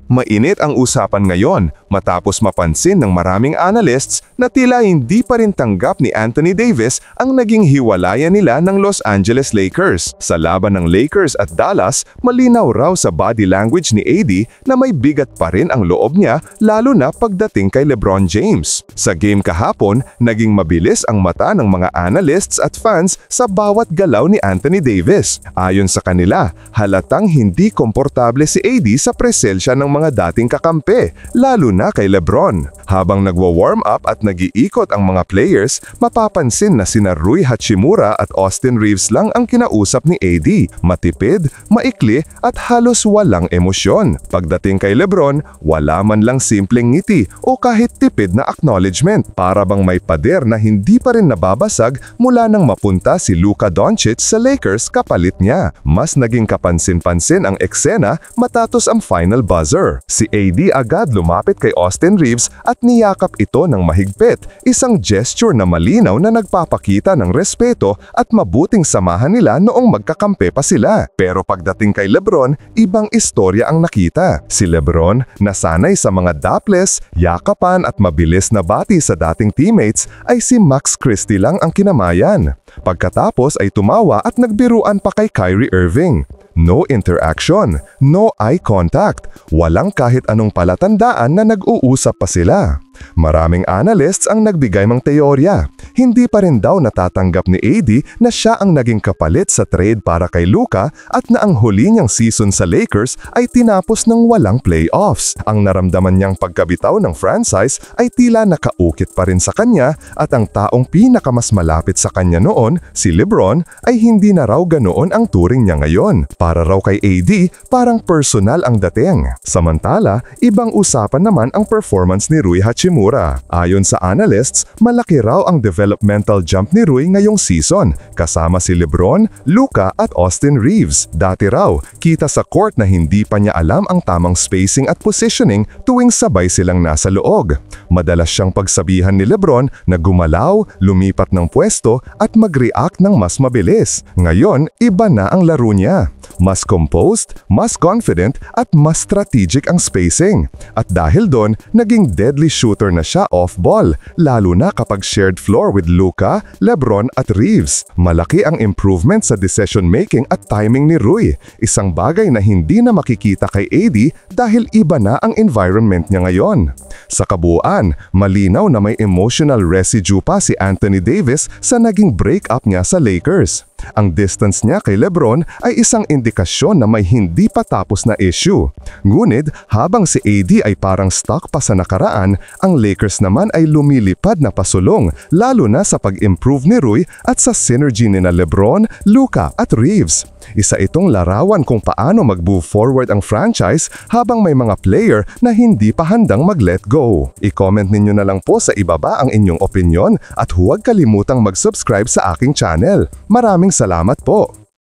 Mainit ang usapan ngayon matapos mapansin ng maraming analysts na tila hindi pa rin tanggap ni Anthony Davis ang naging hiwalayan nila ng Los Angeles Lakers. Sa laban ng Lakers at Dallas, malinaw raw sa body language ni AD na may bigat pa rin ang loob niya lalo na pagdating kay LeBron James. Sa game kahapon, naging mabilis ang mata ng mga analysts at fans sa bawat galaw ni Anthony Davis. Ayon sa kanila, halatang hindi komportable si AD sa presensya ng mga dating kakampi, lalo na kay LeBron. Habang nagwa-warm up at nag-iikot ang mga players, mapapansin na sina Rui Hachimura at Austin Reeves lang ang kinausap ni AD. Matipid, maikli at halos walang emosyon. Pagdating kay LeBron, wala man lang simpleng ngiti o kahit tipid na acknowledgement. Para bang may pader na hindi pa rin nababasag mula nang mapunta si Luka Doncic sa Lakers kapalit niya. Mas naging kapansin-pansin ang eksena matapos ang final buzzer. Si AD agad lumapit kay Austin Reeves at niyakap ito ng mahigpit, isang gesture na malinaw na nagpapakita ng respeto at mabuting samahan nila noong magkakampi pa sila. Pero pagdating kay LeBron, ibang istorya ang nakita. Si LeBron, nasanay sa mga daples, yakapan at mabilis na bati sa dating teammates, ay si Max Christie lang ang kinamayan. Pagkatapos ay tumawa at nagbiruan pa kay Kyrie Irving. No interaction, no eye contact, walang kahit anong palatandaan na nag-uusap pa sila. Maraming analysts ang nagbigay ng teorya. Hindi pa rin daw natatanggap ni AD na siya ang naging kapalit sa trade para kay Luka at na ang huli niyang season sa Lakers ay tinapos ng walang playoffs. Ang naramdaman niyang pagkabitaw ng franchise ay tila nakaukit pa rin sa kanya at ang taong pinakamas malapit sa kanya noon, si LeBron, ay hindi na raw ganoon ang turing niya ngayon. Para raw kay AD, parang personal ang dating. Samantala, ibang usapan naman ang performance ni Rui Hachimura. Ayon sa analysts, malaki raw ang developmental jump ni Rui ngayong season, kasama si LeBron, Luka at Austin Reeves. Dati raw, kita sa court na hindi pa niya alam ang tamang spacing at positioning tuwing sabay silang nasa loob. Madalas siyang pagsabihan ni LeBron na gumalaw, lumipat ng pwesto at mag-react ng mas mabilis. Ngayon, iba na ang laro niya. Mas composed, mas confident at mas strategic ang spacing. At dahil doon, naging deadly shooter na siya off-ball, lalo na kapag shared floor with Luka, LeBron at Reeves. Malaki ang improvement sa decision-making at timing ni Rui, isang bagay na hindi na makikita kay AD dahil iba na ang environment niya ngayon. Sa kabuuan, malinaw na may emotional residue pa si Anthony Davis sa naging breakup niya sa Lakers. Ang distance niya kay LeBron ay isang indikasyon na may hindi pa tapos na issue. Ngunit habang si AD ay parang stuck pa sa nakaraan, ang Lakers naman ay lumilipad na pasulong, lalo na sa pag-improve ni Rui at sa synergy ni na LeBron, Luka at Reeves. Isa itong larawan kung paano mag-move forward ang franchise habang may mga player na hindi pa handang mag-let go. I-comment ninyo na lang po sa ibaba ang inyong opinyon at huwag kalimutang mag-subscribe sa aking channel. Maraming salamat po!